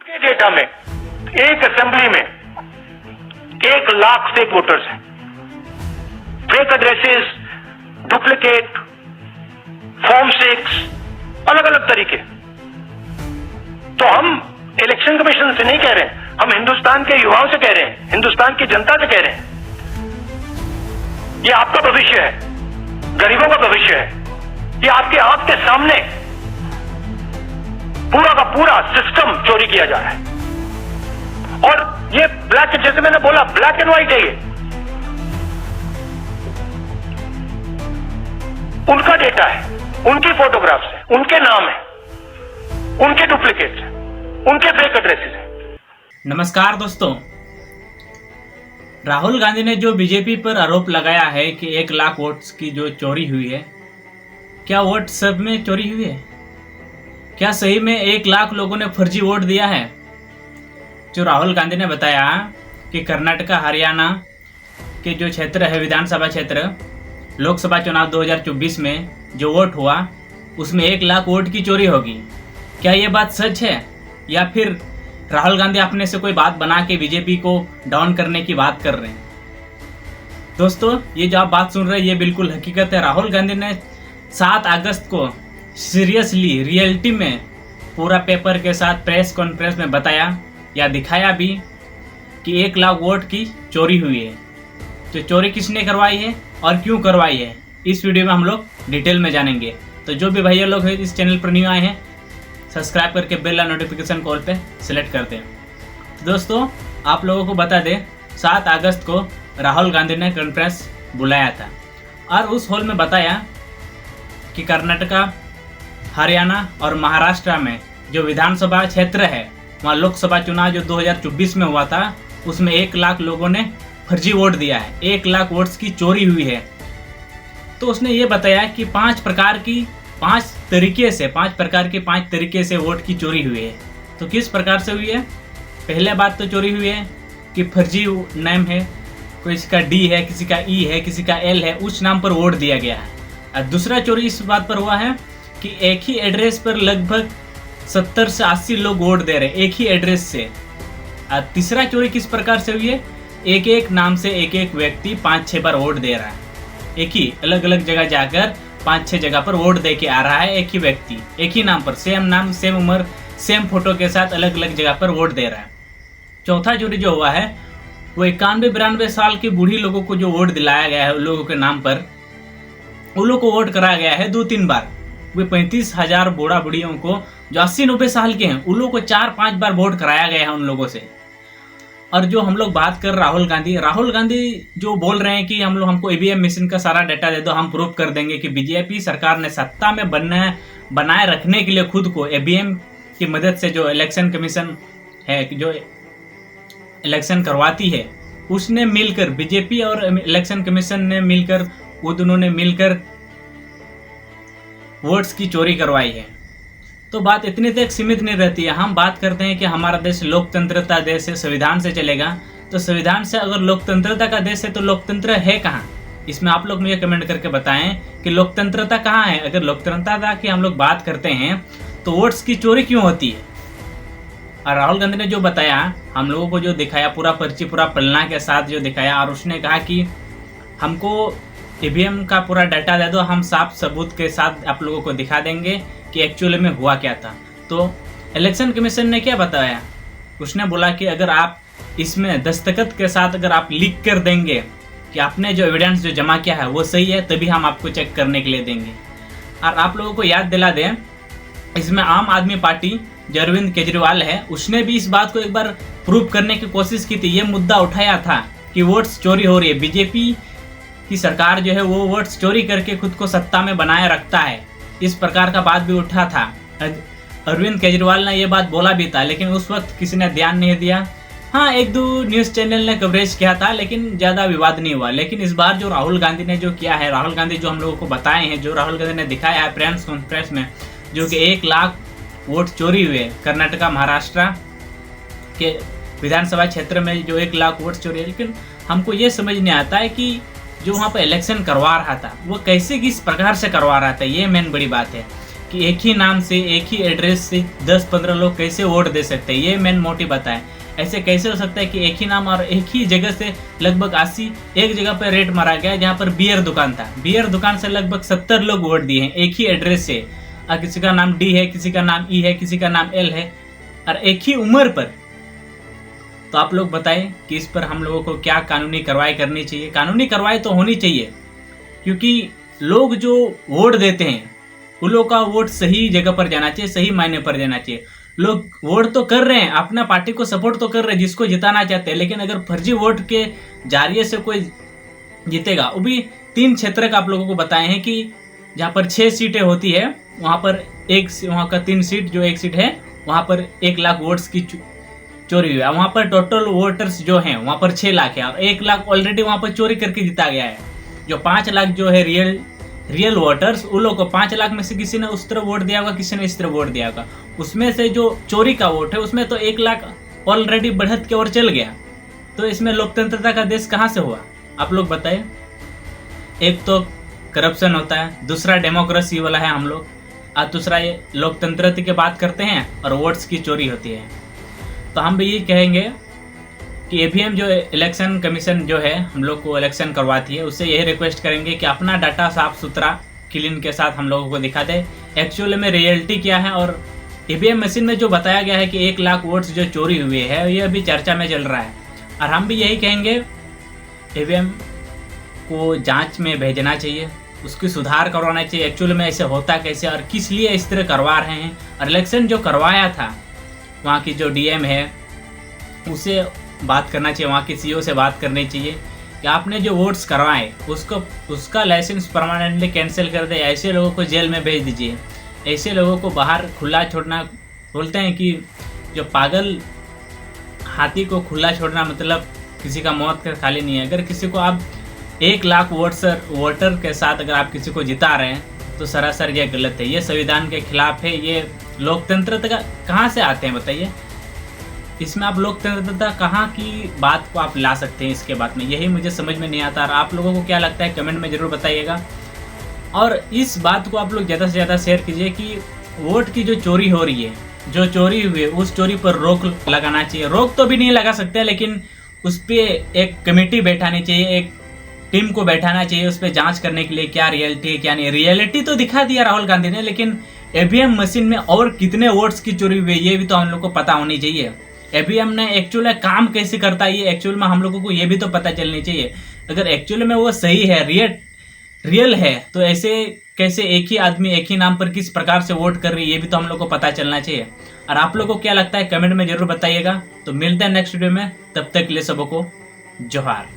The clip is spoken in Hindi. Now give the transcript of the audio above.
के डेटा में एक असेंबली में 1,00,000 फेक वोटर्स हैं, फेक एड्रेसेस, डुप्लीकेट फॉर्म 6, अलग अलग तरीके। तो हम इलेक्शन कमीशन से नहीं कह रहे हैं, हम हिंदुस्तान के युवाओं से कह रहे हैं, हिंदुस्तान की जनता से कह रहे हैं, ये आपका भविष्य है, गरीबों का भविष्य है, ये आपके आंख के सामने पूरा का पूरा सिस्टम चोरी किया जा रहा है। और ये ब्लैक, जैसे मैंने बोला, ब्लैक एंड व्हाइट है, ये उनका डेटा है, उनकी फोटोग्राफ्स है, उनके नाम है, उनके डुप्लीकेट्स है, उनके फेक एड्रेसेस है। नमस्कार दोस्तों, राहुल गांधी ने जो बीजेपी पर आरोप लगाया है कि 1,00,000 वोट्स की जो चोरी हुई है, क्या वोट सब में चोरी हुई है? क्या सही में 1,00,000 लोगों ने फर्जी वोट दिया है? जो राहुल गांधी ने बताया कि कर्नाटका, हरियाणा के जो क्षेत्र है, विधानसभा क्षेत्र, लोकसभा चुनाव 2024 में जो वोट हुआ उसमें 1,00,000 वोट की चोरी होगी, क्या ये बात सच है या फिर राहुल गांधी अपने से कोई बात बना के बीजेपी को डाउन करने की बात कर रहे हैं? दोस्तों, ये जो आप बात सुन रहे हैं ये बिल्कुल हकीकत है। राहुल गांधी ने 7 अगस्त को सीरियसली, रियलिटी में पूरा पेपर के साथ प्रेस कॉन्फ्रेंस में बताया या दिखाया भी कि 1,00,000 वोट की चोरी हुई है। तो चोरी किसने करवाई है और क्यों करवाई है, इस वीडियो में हम लोग डिटेल में जानेंगे। तो जो भी भैया लोग हैं इस चैनल पर न्यू आए हैं, सब्सक्राइब करके बेल और नोटिफिकेशन कॉल पे सिलेक्ट कर दें। तो दोस्तों, आप लोगों को बता दें, 7 अगस्त को राहुल गांधी ने कॉन्फ्रेंस बुलाया था और उस हॉल में बताया कि कर्नाटका, हरियाणा और महाराष्ट्र में जो विधानसभा क्षेत्र है, वहाँ लोकसभा चुनाव जो 2024 में हुआ था उसमें 1,00,000 लोगों ने फर्जी वोट दिया है, 1,00,000 वोट्स की चोरी हुई है। तो उसने ये बताया कि 5 प्रकार के 5 तरीके से वोट की चोरी हुई है। तो किस प्रकार से हुई है? पहले बात तो चोरी हुई है कि फर्जी नेम है, किसी का डी है, किसी का ई है, किसी का एल है, उस नाम पर वोट दिया गया है। और दूसरा चोरी इस बात पर हुआ है कि एक ही एड्रेस पर लगभग 70 से 80 लोग वोट दे रहे हैं, एक ही एड्रेस से। और तीसरा चोरी किस प्रकार से हुई है? एक एक नाम से एक एक व्यक्ति 5-6 बार वोट दे रहा है, एक ही अलग अलग जगह जाकर 5-6 जगह पर वोट दे के आ रहा है एक ही व्यक्ति, एक ही नाम पर, सेम नाम, सेम उम्र, सेम फोटो के साथ अलग अलग जगह पर वोट दे रहा है। चौथा चोरी जो हुआ है वो 91-92 साल की बूढ़ी लोगों को जो वोट दिलाया गया है, उन लोगों के नाम पर, उन लोगों को वोट कराया गया है 2-3 बार। वे 35,000 बूढ़ा बुढ़ियों को जो 80-90 साल के हैं, उन लोगों को 4-5 बार वोट कराया गया है उन लोगों से। और जो हम लोग बात कर राहुल गांधी जो बोल रहे हैं कि हमको ईवीएम मशीन का सारा डाटा दे दो, हम प्रूव कर देंगे कि बीजेपी सरकार ने सत्ता में बनाए रखने के लिए खुद को ईवीएम की मदद से जो इलेक्शन कमीशन है, जो इलेक्शन करवाती है, उसने मिलकर, बीजेपी और इलेक्शन कमीशन ने मिलकर, वो दोनों ने मिलकर वोट्स की चोरी करवाई है। तो बात इतनी तक सीमित नहीं रहती है। हम बात करते हैं कि हमारा देश लोकतंत्रता देश है, संविधान से चलेगा। तो संविधान से अगर लोकतंत्रता का देश है तो लोकतंत्र है कहाँ? इसमें आप लोग मुझे कमेंट करके बताएं कि लोकतंत्रता कहाँ है। अगर लोकतंत्रता की हम लोग बात करते हैं तो वोट्स की चोरी क्यों होती है? और राहुल गांधी ने जो बताया, हम लोगों को जो दिखाया, पूरा पर्ची, पूरा पलना के साथ जो दिखाया, और उसने कहा कि हमको ईवीएम का पूरा डाटा दे दो, हम साफ सबूत के साथ आप लोगों को दिखा देंगे कि एक्चुअली में हुआ क्या था। तो इलेक्शन कमीशन ने क्या बताया? उसने बोला कि अगर आप इसमें दस्तखत के साथ अगर आप लिख कर देंगे कि आपने जो एविडेंस जो जमा किया है वो सही है, तभी हम आपको चेक करने के लिए देंगे। और आप लोगों को याद दिला दें, इसमें आम आदमी पार्टी जो अरविंद केजरीवाल है, उसने भी इस बात को एक बार प्रूव करने की कोशिश की थी, ये मुद्दा उठाया था कि वोट्स चोरी हो रही है, बीजेपी की सरकार जो है वो वोट्स चोरी करके खुद को सत्ता में बनाए रखता है, इस प्रकार का बात भी उठा था। अरविंद केजरीवाल ने ये बात बोला भी था, लेकिन उस वक्त किसी ने ध्यान नहीं दिया। हाँ, 1-2 न्यूज़ चैनल ने कवरेज किया था, लेकिन ज़्यादा विवाद नहीं हुआ। लेकिन इस बार जो राहुल गांधी ने जो किया है, राहुल गांधी जो हम लोगों को बताए हैं, जो राहुल गांधी ने दिखाया है प्रेस कॉन्फ्रेंस में, जो कि 1,00,000 वोट चोरी हुए कर्नाटका, महाराष्ट्र के विधानसभा क्षेत्र में, जो 1,00,000 वोट चोरी है। लेकिन हमको ये समझ नहीं आता है कि जो वहाँ पर इलेक्शन करवा रहा था वो कैसे, किस प्रकार से करवा रहा था। ये मेन बड़ी बात है कि एक ही नाम से एक ही एड्रेस से 10-15 लोग कैसे वोट दे सकते हैं, ये मेन मोटिव बताएं। ऐसे कैसे हो सकता है कि एक ही नाम और एक ही जगह से लगभग 80 एक जगह पर रेट मारा गया जहाँ पर बियर दुकान था, बियर दुकान से लगभग 70 लोग वोट दिए हैं एक ही एड्रेस से, और किसी का नाम डी है, किसी का नाम ई है, किसी का नाम एल है, और एक ही उम्र पर। तो आप लोग बताएं कि इस पर हम लोगों को क्या कानूनी कार्रवाई करनी चाहिए। कानूनी कार्रवाई तो होनी चाहिए, क्योंकि लोग जो वोट देते हैं उन लोगों का वोट सही जगह पर जाना चाहिए, सही मायने पर जाना चाहिए। लोग वोट तो कर रहे हैं, अपना पार्टी को सपोर्ट तो कर रहे हैं जिसको जिताना चाहते हैं, लेकिन अगर फर्जी वोट के जारिये से कोई जीतेगा, वो भी 3 क्षेत्र का आप लोगों को बताए हैं कि जहाँ पर 6 सीटें होती है, वहाँ पर वहाँ का 3 सीट जो 1 सीट है वहाँ पर 1 लाख वोट्स की चोरी हुई है। वहाँ पर टोटल वोटर्स जो हैं वहाँ पर 6 लाख है और 1 लाख ऑलरेडी वहाँ पर चोरी करके जीता गया है। जो 5 लाख जो है रियल वोटर्स, उन लोगों को 5 लाख में से किसी ने उस तरह वोट दिया होगा, किसी ने इस तरह वोट दिया होगा, उसमें से जो चोरी का वोट है उसमें तो 1 लाख ऑलरेडी बढ़त की ओर चल गया। तो इसमें लोकतंत्रता का देश कहाँ से हुआ, आप लोग बताएं। एक तो करप्शन होता है, दूसरा डेमोक्रेसी वाला है हम लोग, और दूसरा ये लोकतंत्र की बात करते हैं और वोट्स की चोरी होती है। तो हम भी ये कहेंगे कि ईवीएम जो इलेक्शन कमीशन जो है हम लोग को इलेक्शन करवाती है, उससे यही रिक्वेस्ट करेंगे कि अपना डाटा साफ सुथरा क्लीन के साथ हम लोगों को दिखा दे एक्चुअली में रियलिटी क्या है। और ईवीएम मशीन में जो बताया गया है कि 1 लाख वोट्स जो चोरी हुए हैं, ये अभी चर्चा में चल रहा है। और हम भी यही कहेंगे ईवीएम को जांच में भेजना चाहिए, उसकी सुधार करवाना चाहिए, एक्चुअली में ऐसे होता कैसे और किस लिए इस तरह करवा रहे हैं। और इलेक्शन जो करवाया था वहाँ की जो डीएम है उसे बात करना चाहिए, वहाँ के सीईओ से बात करनी चाहिए कि आपने जो वोट्स करवाए उसका लाइसेंस परमानेंटली कैंसिल कर दे, ऐसे लोगों को जेल में भेज दीजिए। ऐसे लोगों को बाहर खुला छोड़ना, बोलते हैं कि जो पागल हाथी को खुला छोड़ना मतलब किसी का मौत का खाली नहीं है। अगर किसी को आप 1 लाख वोटर के साथ अगर आप किसी को जिता रहे हैं तो सरासर ये गलत है, ये संविधान के खिलाफ है, ये लोकतंत्रता कहाँ से आते हैं बताइए। इसमें आप लोकतंत्रता कहाँ की बात को आप ला सकते हैं इसके बाद में, यही मुझे समझ में नहीं आता। और आप लोगों को क्या लगता है कमेंट में ज़रूर बताइएगा। और इस बात को आप लोग ज़्यादा से ज़्यादा शेयर कीजिए कि वोट की जो चोरी हो रही है, जो चोरी हुई है, उस चोरी पर रोक लगाना चाहिए। रोक तो भी नहीं लगा सकते, लेकिन उस पर एक कमेटी बैठानी चाहिए, एक टीम को बैठाना चाहिए उस पर जांच करने के लिए क्या रियलिटी है क्या नहीं। रियलिटी तो दिखा दिया राहुल गांधी ने, लेकिन ईवीएम मशीन में और कितने वोट्स की चोरी हुई है ये भी तो हम लोग को पता होनी चाहिए। ईवीएम ने एक्चुअल काम कैसे करता है ये एक्चुअल में हम लोगों को ये भी तो पता चलनी चाहिए। अगर एक्चुअल में वो सही है, रियल है, तो ऐसे कैसे एक ही आदमी एक ही नाम पर किस प्रकार से वोट कर रही है ये भी तो हम लोग को पता चलना चाहिए। और आप लोगों को क्या लगता है कमेंट में जरूर बताइएगा। तो मिलते हैं नेक्स्ट वीडियो में, तब तक के लिए सबको जोहार।